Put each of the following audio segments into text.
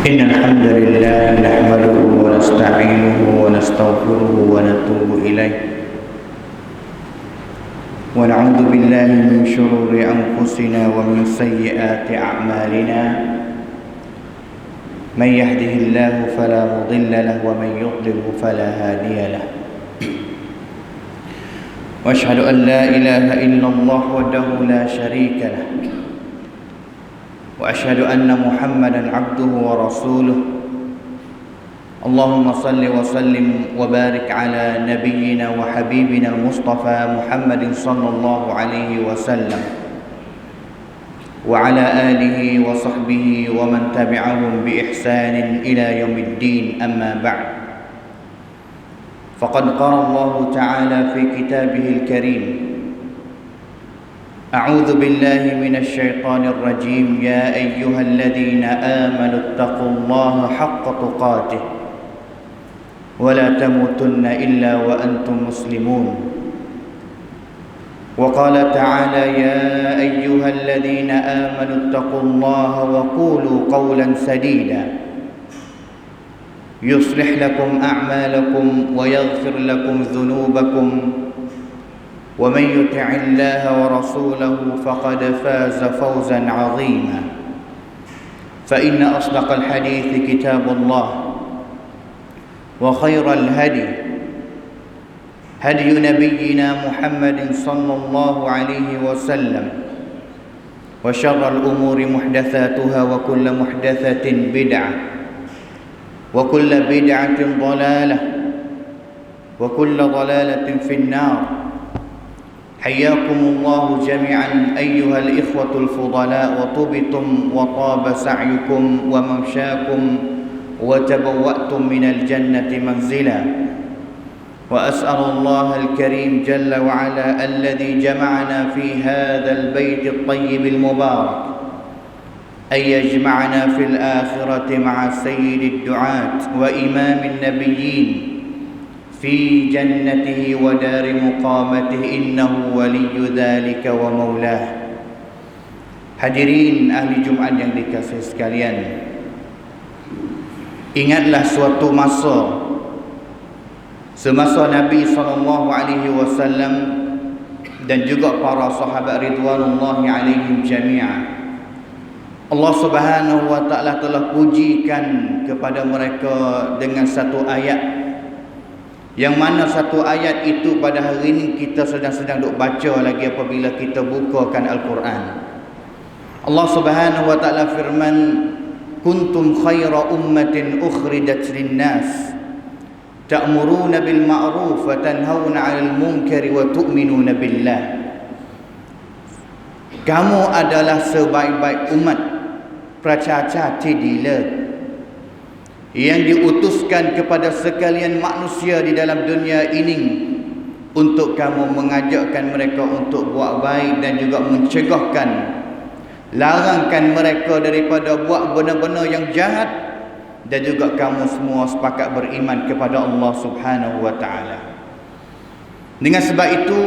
إن الحمد لله نحمده ونستعينه ونستغفره ونتوب إليه ونعوذ بالله من شرور أنفسنا ومن سيئات أعمالنا من يهده الله فلا مضل له ومن يضلله فلا هادي له وأشهد أن لا إله إلا الله وحده لا شريك له وأشهد أن محمدا عبده ورسوله اللهم صل وسلم وبارك على نبينا وحبيبنا المصطفى محمد صلى الله عليه وسلم وعلى آله وصحبه ومن تبعهم بإحسان إلى يوم الدين. أما بعد، فقد قال الله تعالى في كتابه الكريم: أعوذ بالله من الشيطان الرجيم يا أيها الذين آمنوا اتقوا الله حق تقاته ولا تموتن إلا وأنتم مسلمون. وقال تعالى يا أيها الذين آمنوا اتقوا الله وقولوا قولا سديدا يصلح لكم أعمالكم ويغفر لكم ذنوبكم ومن يطع الله ورسوله فقد فاز فوزا عظيما. فإن أصدق الحديث كتاب الله وخير الهدي هدي نبينا محمد صلى الله عليه وسلم وشر الأمور محدثاتها وكل محدثة بدعة وكل بدعة ضلالة وكل ضلالة في النار. حياكم الله جميعا أيها الإخوة الفضلاء وطبتم وطاب سعيكم وممشاكم وتبوأتم من الجنة منزلا. وأسأل الله الكريم جل وعلا الذي جمعنا في هذا البيت الطيب المبارك أن يجمعنا في الآخرة مع سيد الدعاة وإمام النبيين في جنته ودار مقامته إنه ولي ذلك ومولاه. Hadirin ahli Jumaat yang dikasihi sekalian, ingatlah suatu masa semasa Nabi SAW dan juga para sahabat ridwanullahi alaihim jami'an, Allah Subhanahu wa taala telah pujikan kepada mereka dengan satu ayat, yang mana satu ayat itu pada hari ini kita sedang duk baca lagi apabila kita bukakan Al-Quran. Allah Subhanahu wa taala firman, kuntum khaira ummatin ukhrijat lin-nas ta'muruna bil ma'ruf wa tanhauna 'anil munkari wa tu'minuna billah. Kamu adalah sebaik-baik umat pracaca tidila yang diutuskan kepada sekalian manusia di dalam dunia ini untuk kamu mengajakkan mereka untuk buat baik dan juga mencegahkan, larangkan mereka daripada buat benda-benda yang jahat, dan juga kamu semua sepakat beriman kepada Allah Subhanahu wa taala. Dengan sebab itu,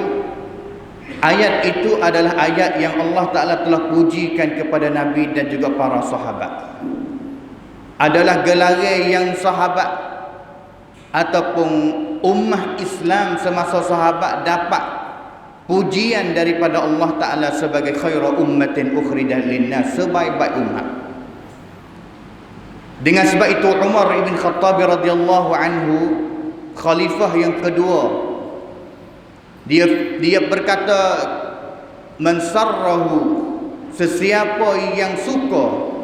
ayat itu adalah ayat yang Allah Taala telah pujikan kepada Nabi dan juga para sahabat. Adalah gelaran yang sahabat ataupun ummah Islam semasa sahabat dapat pujian daripada Allah Ta'ala sebagai khairu ummatin ukhrijat linnas, sebaik-baik umat. Dengan sebab itu Umar ibn Khattab radhiyallahu anhu, khalifah yang kedua, dia berkata, man sarrahu, sesiapa yang suka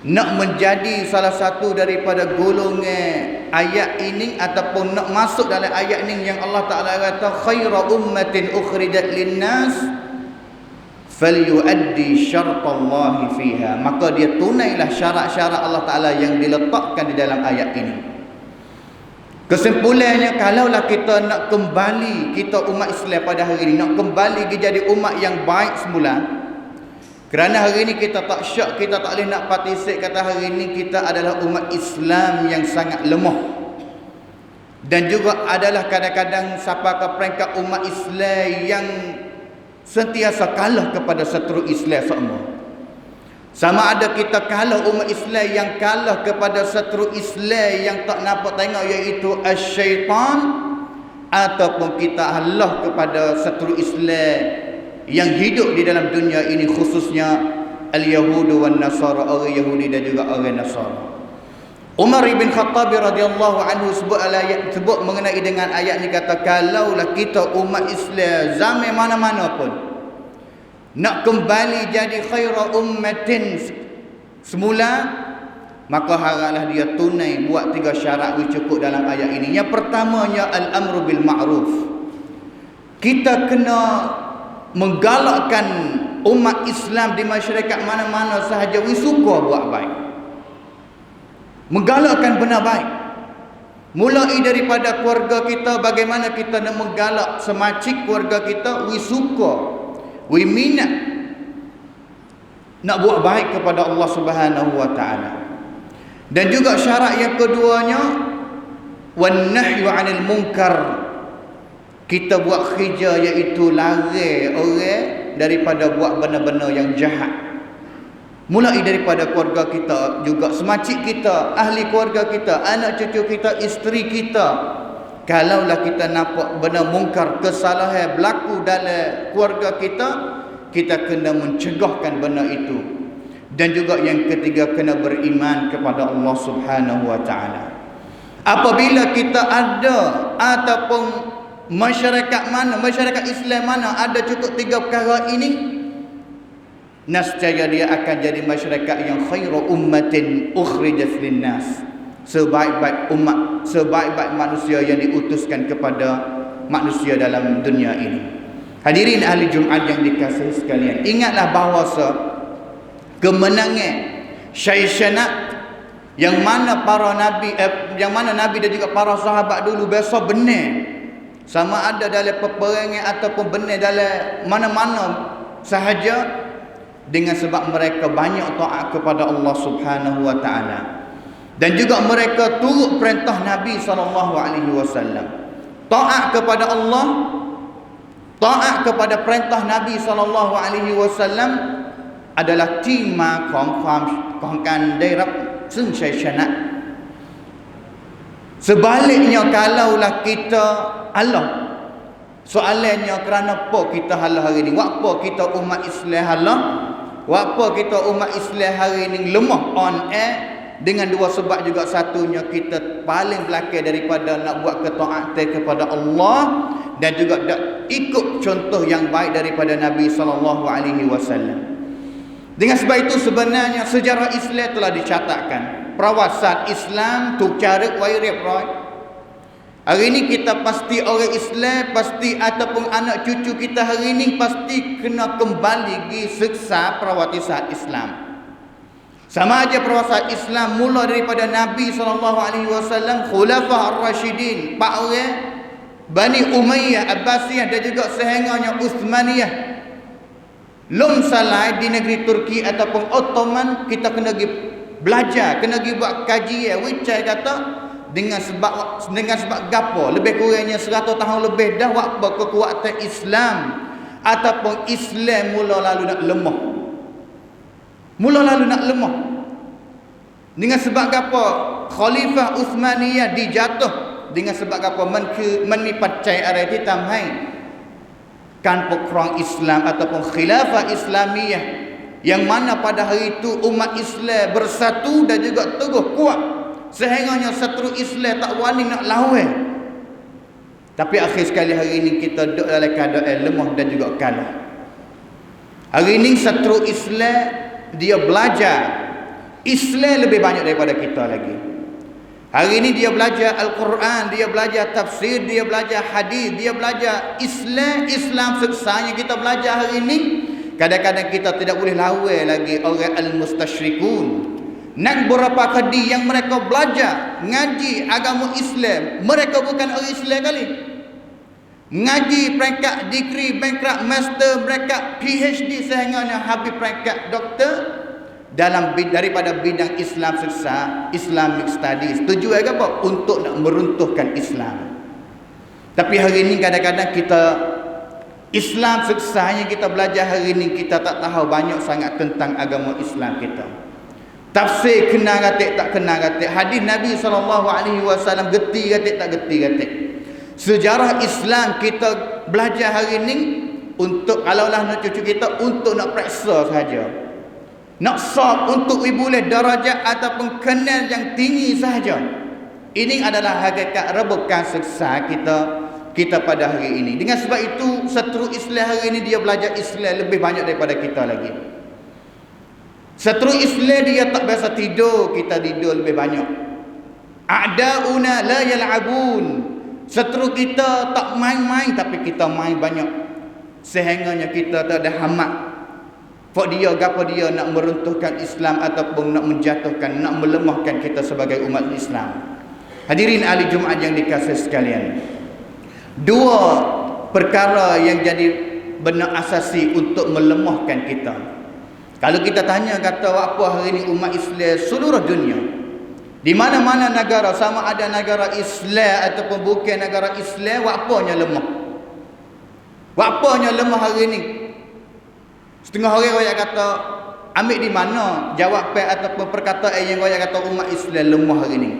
nak menjadi salah satu daripada golongan ayat ini ataupun nak masuk dalam ayat ini yang Allah Ta'ala kata khairu ummatin ukhrijat linnas falyuaddi syartallahi fiha, maka dia tunailah syarat-syarat Allah Ta'ala yang diletakkan di dalam ayat ini. Kesimpulannya, kalaulah kita nak kembali, kita umat Islam pada hari ini nak kembali jadi umat yang baik semula, kerana hari ini kita tak syak, kita tak boleh nak partisip kata hari ini kita adalah umat Islam yang sangat lemah, dan juga adalah kadang-kadang sampai ke peringkat umat Islam yang sentiasa kalah kepada seteru Islam semua. Sama ada kita kalah umat Islam yang kalah kepada seteru Islam yang tak nampak tengok, iaitu syaitan, ataupun kita halah kepada seteru Islam yang hidup di dalam dunia ini, khususnya al-Yahudu wan Nasara, orang Yahudi dan juga orang Nasara. Umar ibn Khattab radhiyallahu anhu sebut mengenai dengan ayat ni, kata kalaulah kita umat Islam zaman mana-mana pun nak kembali jadi khaira ummatin semula, maka haraplah dia tunai buat 3 syarat yang cukup dalam ayat ini. Yang pertamanya al-amru bil ma'ruf. Kita kena menggalakkan umat Islam di masyarakat mana-mana sahaja suka buat baik, menggalakkan benda baik. Mulai daripada keluarga kita, bagaimana kita nak menggalak semacik keluarga kita suka, minat nak buat baik kepada Allah Subhanahu wa taala. Dan juga syarat yang keduanya wan nahyu 'anil munkar. Kita buat kerja iaitu lari orang daripada buat benda-benda yang jahat. Mulai daripada keluarga kita juga, semacik kita, ahli keluarga kita, anak cucu kita, isteri kita. Kalaulah kita nampak benda mungkar, kesalahan berlaku dalam keluarga kita, kita kena mencegahkan benda itu. Dan juga yang ketiga, kena beriman kepada Allah Subhanahu wa taala. Apabila kita ada, ataupun masyarakat mana, masyarakat Islam mana ada cukup 3 perkara ini, nescaya dia akan jadi masyarakat yang khairu ummatin ukhrijat linnas, sebaik-baik umat, sebaik-baik manusia yang diutuskan kepada manusia dalam dunia ini. Hadirin ahli Jumaat yang dikasihi sekalian, ingatlah bahawa kemenangan syaisyana yang mana para nabi yang mana nabi dan juga para sahabat dulu biasa benar, sama ada dalam peperangan ataupun benar dalam mana-mana sahaja, dengan sebab mereka banyak taat kepada Allah Subhanahu wa taala, dan juga mereka turut perintah Nabi SAW. Taat kepada Allah, taat kepada perintah Nabi SAW adalah timaของการได้รับซึ่งชัยชนะ. Sebaliknya, kalaulah kita Allah, soalannya kerana apa kita halah hari ini? Apa kita umat Islam halah? Apa kita umat Islam hari ini lemah on air? Dengan 2 sebab juga. Satunya, kita paling belakang daripada nak buat ketaatan kepada Allah, dan juga tak ikut contoh yang baik daripada Nabi SAW. Dengan sebab itu sebenarnya sejarah Islam telah dicatatkan. Perawasat Islam tu cara wairip roy. Hari ini kita pasti orang Islam, pasti ataupun anak cucu kita hari ini pasti kena kembali pergi seksa perawasat Islam. Sama aja perawasat Islam mula daripada Nabi SAW, Khulafah Ar-Rashidin, 4 orang, Bani Umayyah, Abbasiyah dan juga sehengganya Uthmaniyah. Lum salai di negeri Turki ataupun Ottoman, kita kena pergi belajar, kena pergi buat kajian. Wicai kata dengan sebab gapo lebih kurangnya 100 tahun lebih dah waktu kekuatan Islam ataupun Islam mula lalu nak lemah. Dengan sebab gapo Khalifah Uthmaniyah dijatuh, dengan sebab gapo menipacai arah hitam hai kan pokron Islam ataupun khilafah Islamiyah, yang mana pada hari itu umat Islam bersatu dan juga teguh kuat, sehengganya seteru Islam tak wani nak lawan. Tapi akhir sekali hari ini kita duduk dalam keadaan lemah dan juga kalah. Hari ini seteru Islam dia belajar Islam lebih banyak daripada kita lagi. Hari ini dia belajar Al-Quran, dia belajar tafsir, dia belajar hadis, dia belajar Islam seksanya kita belajar hari ini. Kadang-kadang kita tidak boleh lawan lagi orang al-mustasyrikun. Nak berapa kadi yang mereka belajar ngaji agama Islam, mereka bukan orang Islam kali. Ngaji peringkat degree, peringkat master, mereka PhD sehingga habis peringkat doktor dalam daripada bidang Islam seksa, Islamic studies. Tujuan apa? Untuk nak meruntuhkan Islam. Tapi hari ini kadang-kadang kita Islam seksanya kita belajar hari ini, kita tak tahu banyak sangat tentang agama Islam kita. Tafsir kena ratik tak kena ratik, hadis Nabi SAW geti ratik tak geti ratik. Sejarah Islam kita belajar hari ini untuk, kalaulah nak cucu kita, untuk nak periksa sahaja, nak sah untuk boleh darajat ataupun kenal yang tinggi sahaja. Ini adalah hakikat rebukan seksa kita pada hari ini. Dengan sebab itu, seteru Islam hari ini dia belajar Islam lebih banyak daripada kita lagi. Seteru Islam dia tak biasa tidur, kita tidur lebih banyak. A'da'una la yal'abun. Seteru kita tak main-main, tapi kita main banyak. Sehingganya kita tak ada hamat. Fak dia gapo dia nak meruntuhkan Islam ataupun nak menjatuhkan, nak melemahkan kita sebagai umat Islam. Hadirin ahli Jumaat yang dikasihi sekalian, dua perkara yang jadi benar asasi untuk melemahkan kita. Kalau kita tanya kata apa hari ini umat Islam seluruh dunia, di mana-mana negara, sama ada negara Islam ataupun bukan negara Islam, apanya lemah? Apanya lemah hari ini? Setengah orang yang kata ambil di mana jawapan ataupun perkataan yang orang kata umat Islam lemah hari ini.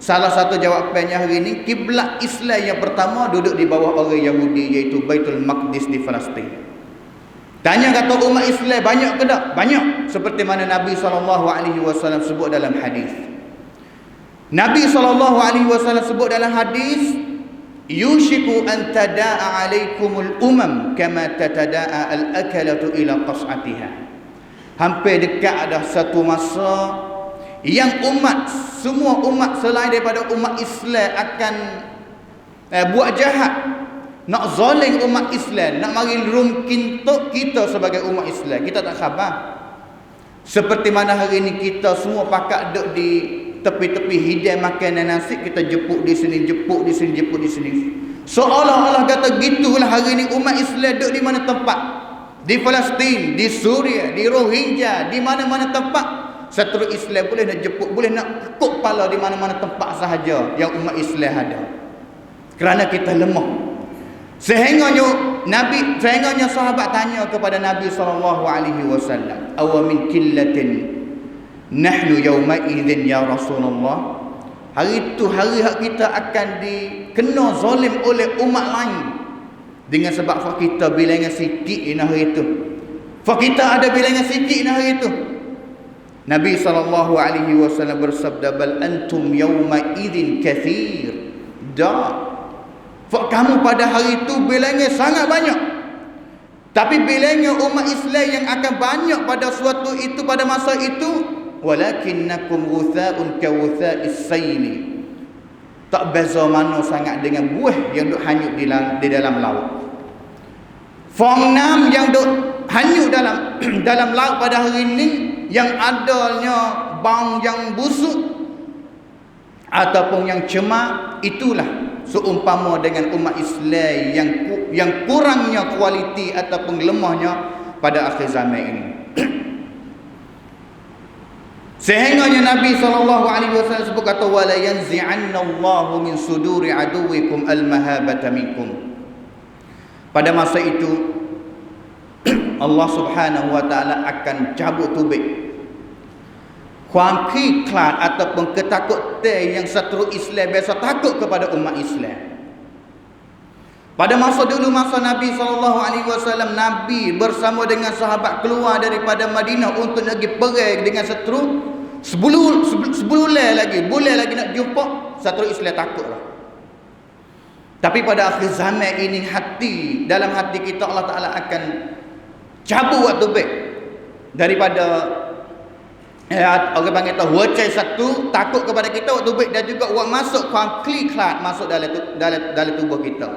Salah satu jawapannya hari ini, kiblat Islam yang pertama duduk di bawah orang Yahudi, iaitu Baitul Maqdis di Palestin. Tanya kata umat Islam banyak ke tak? Banyak. Seperti mana Nabi SAW sebut dalam hadis. Nabi SAW sebut dalam hadis, yushiku an tada'a alaikumul umam kama tatada'a al-akalatu ila qas'atiha. Hampir dekat ada satu masa yang umat, semua umat selain daripada umat Islam akan buat jahat, nak zalim umat Islam, nak mari rumkintuk kita sebagai umat Islam. Kita tak khabar. Seperti mana hari ini kita semua pakat duduk di tepi-tepi hidang makanan nasi, kita jepuk di sini, jepuk di sini, jepuk di sini. Seolah-olah kata gitulah hari ini umat Islam duduk di mana tempat. Di Palestin, di Suria, di Rohingya, di mana-mana tempat. Seteru Islam boleh nak jepuk, boleh nak kekuk kepala di mana-mana tempat sahaja yang umat Islam ada. Kerana kita lemah. Sehingganya sahabat tanya kepada Nabi SAW, awa min killatin nahnu yawma idzin ya Rasulullah. Hari itu hari kita akan dikena zalim oleh umat lain dengan sebab fak kita bilangan sikit hari itu. Fak kita ada bilangan sikit hari itu. Nabi SAW bersabda, bal antum yawma idzin kathir. Fak kamu pada hari itu bilangan sangat banyak. Tapi bilangan umat Islam yang akan banyak pada suatu itu, pada masa itu, walakinnakum ghutha'un ka ghutha'is sayli. Tak beza mana sangat dengan buah yang duk hanyut di dalam laut. Fongnam yang duk hanyut dalam laut pada hari ini, yang adanya bau yang busuk ataupun yang cemar, itulah seumpama dengan umat Islam yang kurangnya kualiti ataupun lemahnya pada akhir zaman ini. Sehingganya Nabi SAW sebut kata, wala yanzi'anna Allahu min suduri aduwikum al-mahabata minkum. Pada masa itu Allah Subhanahu wa taala akan cabut tubik kuam kiklat ataupun ketakutan yang seteru Islam biasa takut kepada umat Islam. Pada masa dulu, masa Nabi SAW, Nabi bersama dengan sahabat keluar daripada Madinah untuk pergi perang dengan seteru. Sebulan lagi nak jumpa, seteru Islam takutlah. Tapi pada akhir zaman ini, dalam hati kita Allah Ta'ala akan cabut waktu baik daripada orang panggil tahu wacai satu takut kepada kita waktu baik, dan juga orang masuk kliklat masuk dalam tubuh kita.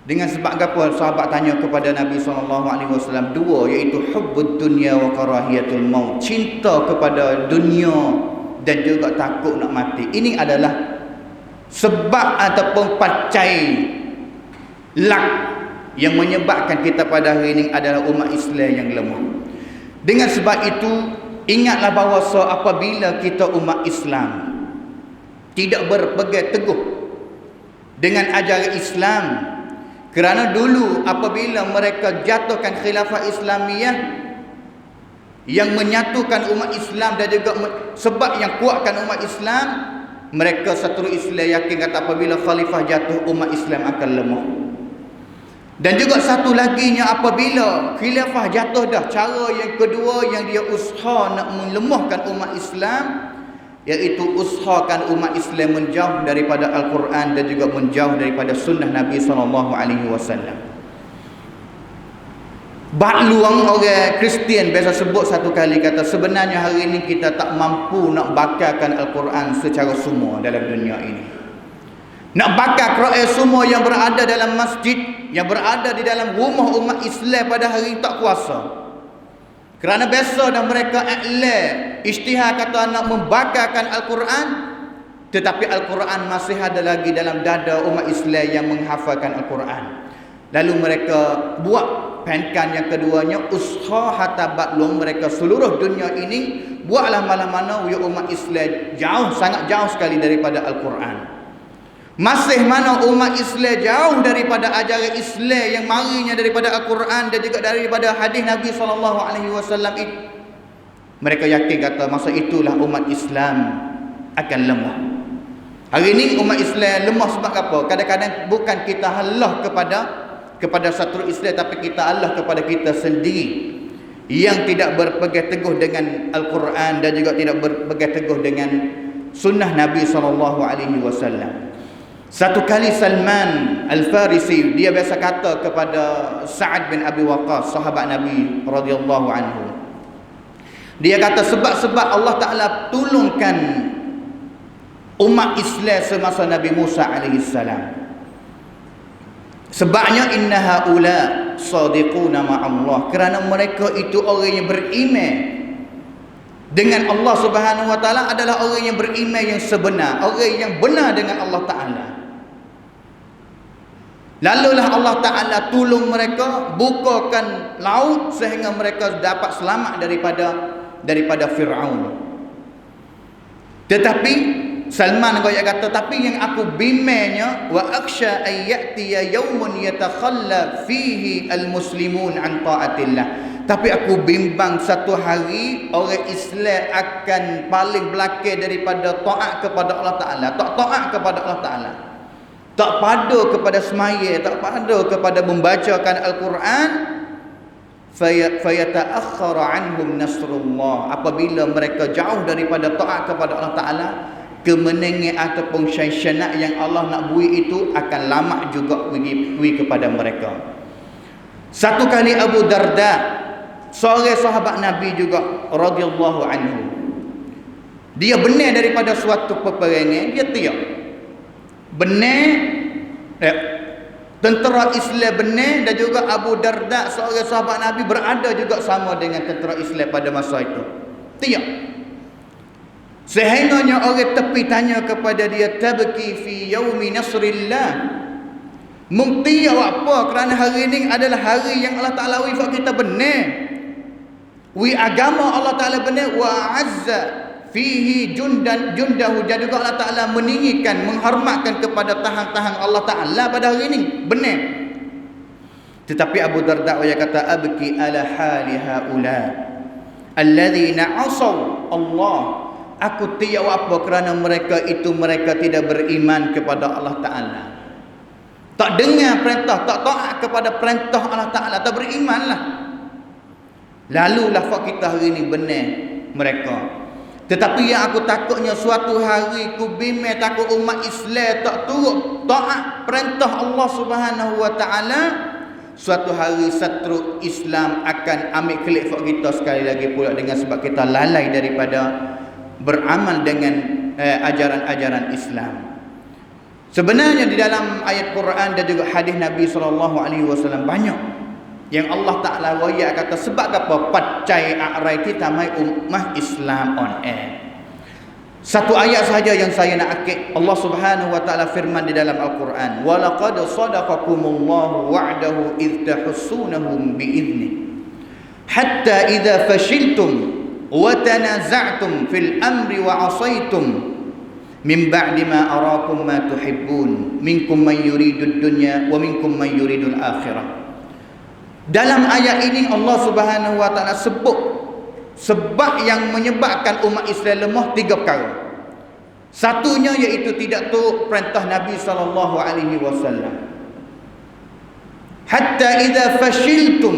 Dengan sebab apa sahabat tanya kepada Nabi SAW dua, iaitu hubbud dunya wa karahiyatul maut, cinta kepada dunia dan juga takut nak mati. Ini adalah sebab ataupun pacai lak yang menyebabkan kita pada hari ini adalah umat Islam yang lemah. Dengan sebab itu, ingatlah bahawa apabila kita umat Islam tidak berpegang teguh dengan ajaran Islam, Kerana dulu apabila mereka jatuhkan khilafah Islamiyah yang menyatukan umat Islam dan juga sebab yang kuatkan umat Islam, mereka seterus Islam yakin kata apabila khalifah jatuh umat Islam akan lemah. Dan juga satu laginya, apabila khilafah jatuh dah, cara yang kedua yang dia usaha nak melemahkan umat Islam, iaitu usahakan umat Islam menjauh daripada Al-Quran dan juga menjauh daripada sunnah Nabi SAW. Bakluang orang Kristian biasa sebut satu kali, kata sebenarnya hari ini kita tak mampu nak bakarkan Al-Quran secara semua dalam dunia ini. Nak bakar Quran semua yang berada dalam masjid, yang berada di dalam rumah umat Islam pada hari ini tak kuasa. Kerana biasa dah mereka isytihar kata nak membakarkan Al-Quran, tetapi Al-Quran masih ada lagi dalam dada umat Islam yang menghafalkan Al-Quran. Lalu mereka buat penkan yang keduanya, usaha hatta baklung mereka seluruh dunia ini, buatlah malam mana umat Islam jauh, sangat jauh sekali daripada Al-Quran. Masih mana umat Islam jauh daripada ajaran Islam yang marinya daripada Al-Quran dan juga daripada hadis Nabi SAW itu, mereka yakin kata masa itulah umat Islam akan lemah. Hari ini umat Islam lemah sebab apa? Kadang-kadang bukan kita halah kepada satu Islam, tapi kita halah kepada kita sendiri yang tidak berpegang teguh dengan Al-Quran dan juga tidak berpegang teguh dengan sunnah Nabi SAW. Satu kali Salman Al-Farisi, dia biasa kata kepada Sa'ad bin Abi Waqqas, sahabat Nabi radhiyallahu anhu. Dia kata sebab Allah Ta'ala tolongkan umat Islam semasa Nabi Musa AS. Sebabnya inna haula sadiquna ma'allah, kerana mereka itu orang yang beriman dengan Allah Subhanahu wa Ta'ala, adalah orang yang beriman yang sebenar, orang yang benar dengan Allah Ta'ala. Lalulah Allah Ta'ala tolong mereka, bukakan laut sehingga mereka dapat selamat daripada Fir'aun. Tetapi Salman kata, tapi yang aku bimbangnya, wa akhsha an ya'tiya yawmun yatakhalla fihi al-muslimun an ta'atillah. Tapi aku bimbang satu hari orang Islam akan paling belakang daripada taat kepada Allah Ta'ala, tak taat kepada Allah Ta'ala, tak pada kepada semaya, tak pada kepada membacakan Al-Quran. Fayata'akhkhara anhum nasrullah, apabila mereka jauh daripada taat kepada Allah Ta'ala, kemenangan ataupun syaisyana yang Allah nak bui itu akan lama juga bui kepada mereka. Satu kali Abu Darda, seorang sahabat Nabi juga radhiyallahu anhu, dia benar daripada suatu peperangan, dia tiap benar, tentera Islam benar, dan juga Abu Darda seorang sahabat Nabi berada juga sama dengan tentera Islam pada masa itu. Tiap sehingganya orang tepi tanya kepada dia, tabki fi yaumi nasrillah, mungti apa? Kerana hari ini adalah hari yang Allah Ta'ala wifak kita benar, wi agama Allah Ta'ala benar, wa azza fihi jundahu, dan juga Allah Ta'ala meninggikan, menghormatkan kepada tahan-tahan Allah Ta'ala pada hari ini benar. Tetapi Abu Darda dia kata, abki ala hali haula alladhina asaw Allah, aku tiap apa kerana mereka itu mereka tidak beriman kepada Allah Ta'ala, tak dengar perintah, tak taat kepada perintah Allah Ta'ala, tak berimanlah. Lalu lafaz kita hari ini benar mereka. Tetapi yang aku takutnya suatu hari ku bimbang takut umat Islam tak turut taat perintah Allah Subhanahu wa Ta'ala, suatu hari setru Islam akan ambil kelik kita sekali lagi pula, dengan sebab kita lalai daripada beramal dengan ajaran-ajaran Islam. Sebenarnya di dalam ayat Quran dan juga hadis Nabi SAW banyak yang Allah Ta'ala waya kata sebab apa pacai akrai kita mai ummah Islam on air. Satu ayat sahaja yang saya nak akid. Allah Subhanahu wa Ta'ala firman di dalam Al-Quran, wa laqad sadaqakumullahu wa'dahu idh tahussunahum bi'idznih hatta idza fashiltum wa tanaza'tum fil amri wa 'asaytum Min ba'di ma arakum ma tuhibbun minkum man yuridud dunya wa minkum man yuridul akhirah. Dalam ayat ini Allah Subhanahu wa taala sebut sebab yang menyebabkan umat Islam lemah 3 perkara. Satunya iaitu tidak turut perintah Nabi sallallahu alaihi wasallam. Hatta idza fashiltum,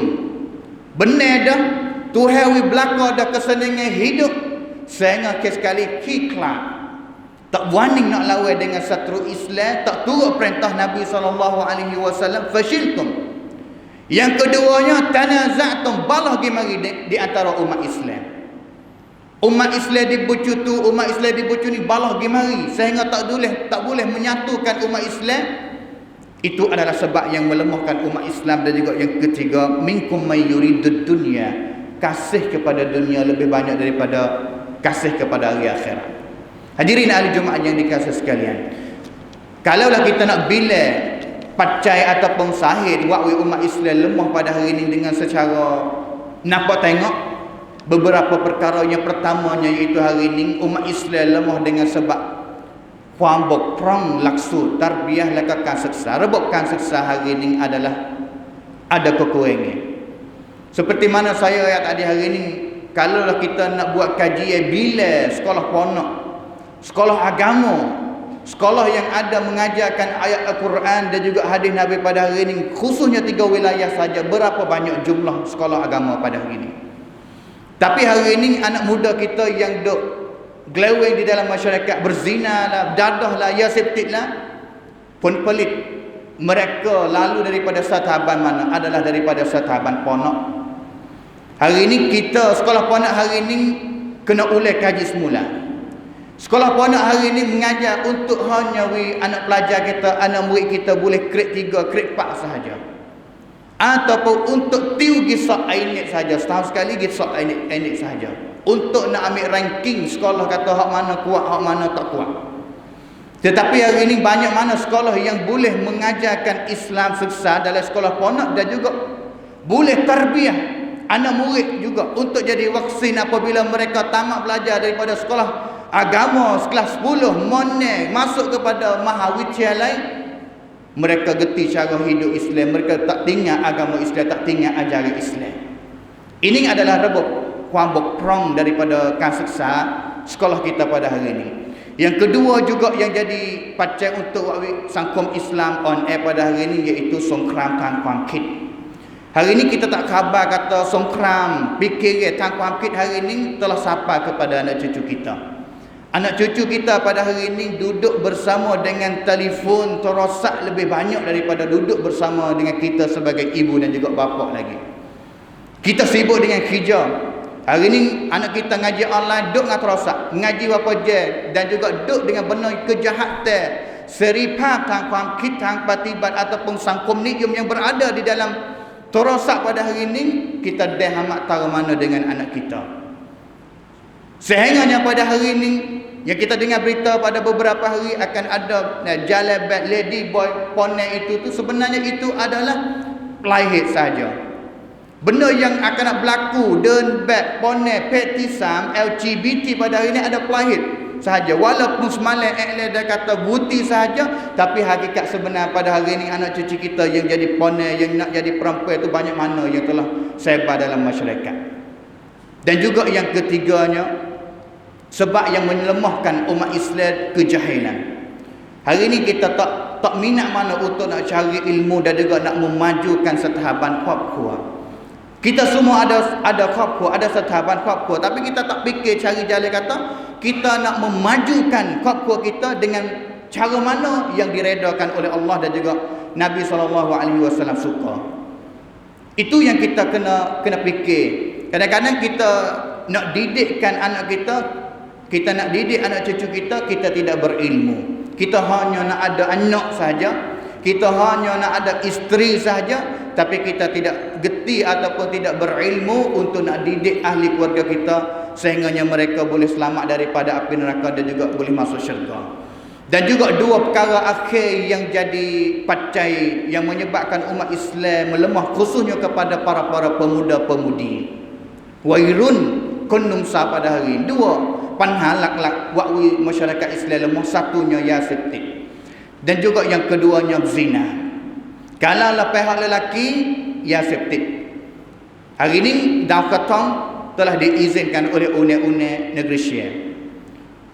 benar dah Tuhan belaka dah kesenangan hidup sehingga sekali kiklat tak berani nak lawan dengan satru Islam, tak turut perintah Nabi SAW, fashiltum. Yang keduanya, tanaza'tum, balah gimari di antara umat Islam. Umat Islam dibucu tu, umat Islam dibucu ni, balah gimari sehingga tak boleh menyatukan umat Islam. Itu adalah sebab yang melemahkan umat Islam. Dan juga yang ketiga, minkum may yuridud dunya, kasih kepada dunia lebih banyak daripada kasih kepada hari akhirat. Hadirin ahli Jumaat yang dikasihi sekalian, kalaulah kita nak bila pacai ataupun sahih waktu umat Islam lemah pada hari ini dengan secara nampak tengok beberapa perkara. Yang pertamanya iaitu hari ini umat Islam lemah dengan sebab puambok perang laksu tarbiyah lakakan seksa. Rebutkan seksa hari ini adalah ada kekurangan. Seperti mana saya ayat tadi hari ini, kalaulah kita nak buat kajian bila sekolah ponok, sekolah agama, sekolah yang ada mengajarkan ayat Al-Quran dan juga hadis Nabi pada hari ini, khususnya 3 wilayah saja, berapa banyak jumlah sekolah agama pada hari ini. Tapi hari ini anak muda kita yang duk geleweng di dalam masyarakat, berzina lah, dadah lah, yasiptik lah, pun pelit. Mereka lalu daripada sataban mana? Adalah daripada sataban ponok. Hari ini kita sekolah ponok hari ini kena ulang kaji semula. Sekolah ponok hari ini mengajar untuk hanya anak pelajar kita, anak murid kita boleh grade 3, grade 4 sahaja. Ataupun untuk tiu gisok ainet sahaja, setahun sekali gisok ainet sahaja. Untuk nak ambil ranking sekolah kata hak mana kuat, hak mana tak kuat. Tetapi hari ini banyak mana sekolah yang boleh mengajarkan Islam seksa dalam sekolah ponok dan juga boleh tarbiyah anak murid juga untuk jadi vaksin apabila mereka tamat belajar daripada sekolah agama kelas 10 moneh masuk kepada Mahawidyalaya, mereka geti cara hidup Islam, mereka tak tinggal agama Islam, tak tinggal ajaran Islam. Ini adalah rebut kuambok perang daripada kasiksa sekolah kita pada hari ini. Yang kedua juga yang jadi pacai untuk sangkum Islam on air pada hari ini iaitu songkram tangkuang kit. Hari ini kita tak khabar kata songkram fikir tangkuang kit hari ini telah sampai kepada anak cucu kita. Anak cucu kita pada hari ini duduk bersama dengan telefon terosak lebih banyak daripada duduk bersama dengan kita sebagai ibu dan juga bapa lagi. Kita sibuk dengan kerja. Hari ini anak kita ngaji online duduk dengan terosak, ngaji berapa jam dan juga duduk dengan benar kejahatan seripah tangkuang kitang patibat ataupun sangkomnium yang berada di dalam terosak pada hari ini. Kita dah amat tahu mana dengan anak kita. Sehingganya pada hari ini yang kita dengar berita pada beberapa hari akan ada jalan bad lady boy ponel itu sebenarnya itu adalah pelahir saja. Benda yang akan nak berlaku dan bad ponel petisam LGBT pada hari ini ada pelahir sahaja. Walaupun semalam dah kata buti sahaja, tapi hakikat sebenar pada hari ini anak cucu kita yang jadi ponel, yang nak jadi perempuan itu banyak mana yang telah sebar dalam masyarakat. Dan juga yang ketiganya, sebab yang melemahkan umat Islam, kejahilan. Hari ini kita tak minat mana untuk nak cari ilmu dan juga nak memajukan setahapan khuapkhuah. Kita semua ada khuapkhuah, ada setahapan khuapkhuah, tapi kita tak fikir cari jalan kata kita nak memajukan khuapkhuah kita dengan cara mana yang diredakan oleh Allah dan juga Nabi SAW suka. Itu yang kita kena fikir. Kadang-kadang kita nak didikkan anak kita, kita nak didik anak cucu kita, kita tidak berilmu. Kita hanya nak ada anak saja, kita hanya nak ada isteri saja, tapi kita tidak geti ataupun tidak berilmu untuk nak didik ahli keluarga kita sehingganya mereka boleh selamat daripada api neraka dan juga boleh masuk syurga. Dan juga dua perkara akhir yang jadi pacai yang menyebabkan umat Islam melemah, khususnya kepada para pemuda-pemudi. Wairun kunnum sa pada hari ini. Dua panhalak-lak wakwi masyarakat Islam lemah, satunya Yasiptik. Dan juga yang keduanya zina. Kalau lepas lelaki Yasiptik. Hari ini Daukatong telah diizinkan oleh undang-undang negeri Syekh.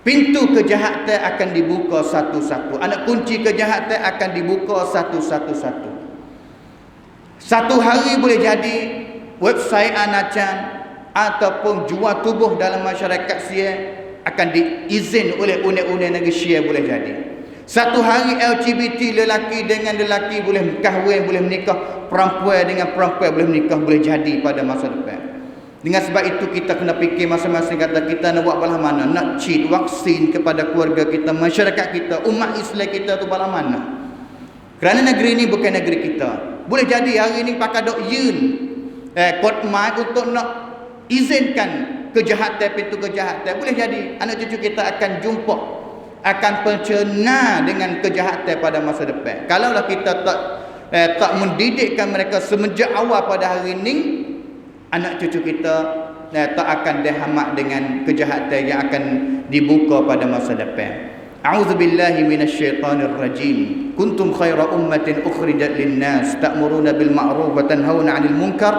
Pintu kejahatan akan dibuka satu-satu. Anak kunci kejahatan akan dibuka satu-satu. Satu hari boleh jadi website anacan ataupun jual tubuh dalam masyarakat Syekh akan diizin oleh undang-undang negeri Syekh boleh jadi. Satu hari LGBT lelaki dengan lelaki boleh kahwin, boleh menikah, perempuan dengan perempuan boleh menikah, boleh jadi pada masa depan. Dengan sebab itu kita kena fikir masing-masing, kata kita nak buat belah mana, nak cheat vaksin kepada keluarga kita, masyarakat kita, umat Islam kita tu belah mana. Kerana negeri ini bukan negeri kita. Boleh jadi hari ini pakai dok yun kod mai untuk nak izinkan kejahatan, pintu kejahatan. Boleh jadi anak cucu kita akan jumpa, akan pencerna dengan kejahatan pada masa depan. Kalaulah kita tak mendidikkan mereka semenjak awal pada hari ini, anak cucu kita tak akan dihamak dengan kejahatan yang akan dibuka pada masa depan. A'udzubillahi minasyaitonir rajim. Kuntum khaira ummatin ukhrijat lin-nas ta'muruna bil ma'ruf wa tanhauna 'anil munkar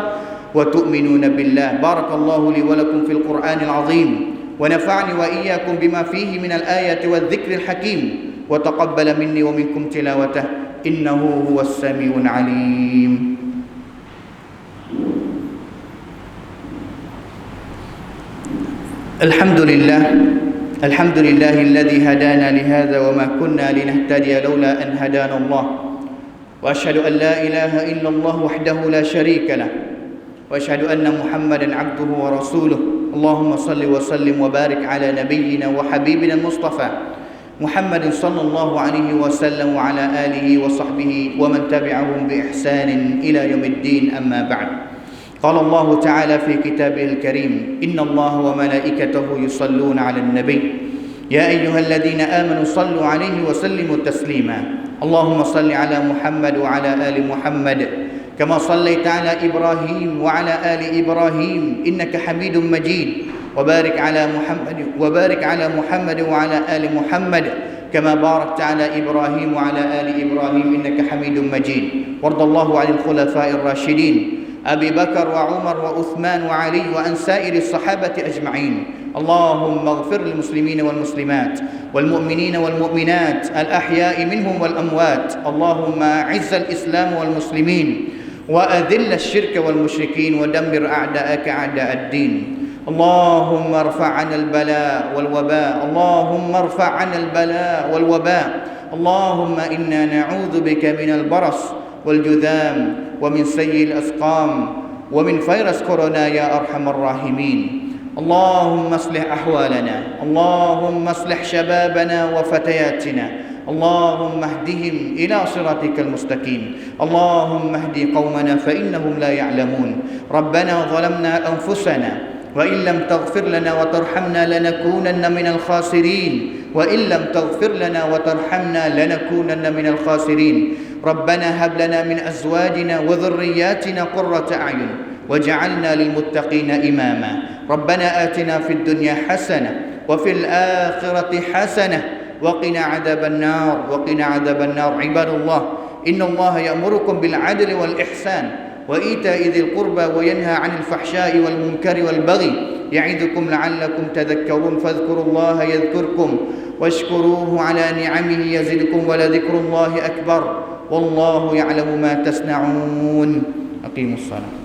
wa tu'minuna billah. Barakallahu li wa lakum fil Qur'anil 'azim. ونفعني وإياكم بما فيه من الآيات والذكر الحكيم وتقبل مني ومنكم تلاوته إنه هو السميع العليم. الحمد لله الذي هدانا لهذا وما كنا لنهتدي لولا أن هدانا الله وأشهد أن لا إله إلا الله وحده لا شريك له وأشهد أن محمدا عبده ورسوله. اللهم صل وسلم وبارك على نبينا وحبيبنا المصطفى محمد صلى الله عليه وسلم وعلى آله وصحبه ومن تبعهم بإحسان إلى يوم الدين. أما بعد. قال الله تعالى في كتابه الكريم: إن الله وملائكته يصلون على النبي يا أيها الذين آمنوا صلوا عليه وسلموا تسليما. اللهم صل على محمد وعلى آل محمد كما صليت على إبراهيم وعلى آل إبراهيم إنك حميد مجيد. وبارك على محمد وعلى آل محمد كما باركت على إبراهيم وعلى آل إبراهيم إنك حميد مجيد. وارض الله عن الخلفاء الراشدين أبي بكر وعمر وعثمان وعلي وعن سائر الصحابة أجمعين. اللهم اغفر للمسلمين والمسلمات والمؤمنين والمؤمنات الأحياء منهم والأموات. اللهم أعز الإسلام والمسلمين وأذل الشرك والمشركين ودمر أعداءك أعداء الدين. اللهم ارفع عنا البلاء والوباء. اللهم ارفع عنا البلاء والوباء. اللهم إنا نعوذ بك من البرص والجذام ومن سيء الأسقام ومن فيروس كورونا يا أرحم الراحمين. اللهم اصلح أحوالنا. اللهم اصلح شبابنا وفتياتنا. اللهم اهدهم إلى صراطك المستقيم. اللهم اهد قومنا فإنهم لا يعلمون. ربنا ظلمنا أنفسنا وإن لم تغفر لنا وترحمنا لنكونن من الخاسرين. وإن لم تغفر لنا وترحمنا لنكونن من الخاسرين. ربنا هب لنا من أزواجنا وذرياتنا قرة أعين وجعلنا للمتقين إماما. ربنا آتنا في الدنيا حسنة وفي الآخرة حسنة وقنا عذاب النار. وقنا عذاب النار. عباد الله، إن الله يأمركم بالعدل والإحسان وإيتاء ذي القربى وينهى عن الفحشاء والمنكر والبغي يعظكم لعلكم تذكرون. فاذكروا الله يذكركم واشكروه على نعمه يزدكم ولذكر الله أكبر والله يعلم ما تصنعون. أقيموا الصلاة.